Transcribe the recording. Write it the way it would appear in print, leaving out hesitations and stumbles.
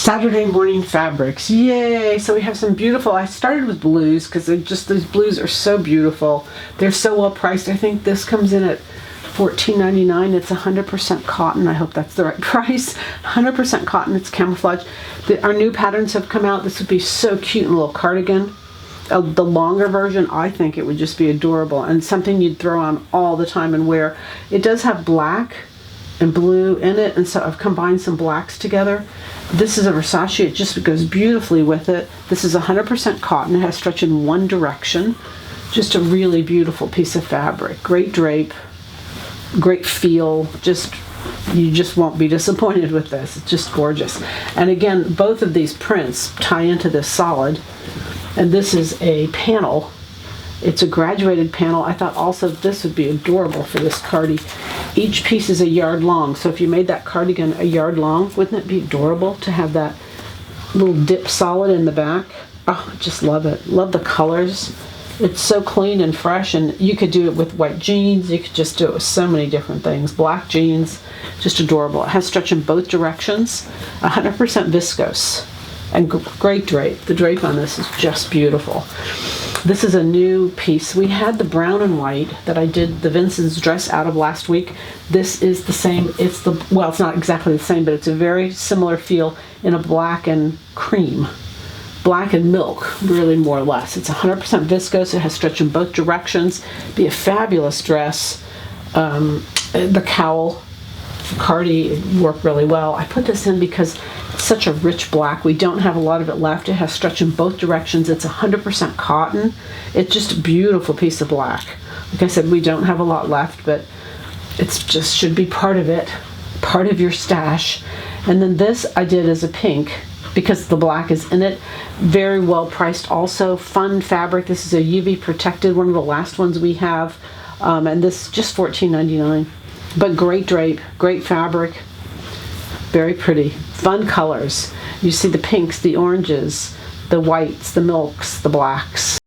Saturday morning fabrics, yay! So we have some beautiful, I started with blues because these blues are so beautiful. They're so well priced. I think this comes in at $14.99. It's 100% cotton. I hope that's the right price. 100% cotton. It's camouflage. Our new patterns have come out. This would be so cute in a little cardigan. The longer version, I think it would just be adorable and something you'd throw on all the time and wear. It does have black and blue in it, and so I've combined some blacks together. This is a Versace. It just goes beautifully with it. This is 100% cotton. It has stretch in one direction. Just a really beautiful piece of fabric. Great drape, great feel. You just won't be disappointed with this. It's just gorgeous. And again, both of these prints tie into this solid. And this is a panel. It's a graduated panel. I thought also this would be adorable for this cardi. Each piece is a yard long, so if you made that cardigan a yard long, wouldn't it be adorable to have that little dip solid in the back? Oh, I just love it. Love the colors. It's so clean and fresh, and you could do it with white jeans. You could just do it with so many different things. Black jeans, just adorable. It has stretch in both directions, 100% viscose, and great drape. The drape on this is just beautiful. This is a new piece. We had the brown and white that I did the Vincent's dress out of last week. This is the same. Well, it's not exactly the same, but it's a very similar feel in a black and cream. Black and milk, really, more or less. It's 100% viscose. It has stretch in both directions. Be a fabulous dress. The cowl, cardi worked really well. I put this in because it's such a rich black. We don't have a lot of it left. It has stretch in both directions. It's 100% cotton. It's just a beautiful piece of black. Like I said, we don't have a lot left, but it's just should be part of it, part of your stash. And then this I did as a pink because the black is in it. Very well priced also. Fun fabric. This is a UV protected, one of the last ones we have. And this is just $14.99. But great drape, great fabric, very pretty. Fun colors. You see the pinks, the oranges, the whites, the milks, the blacks.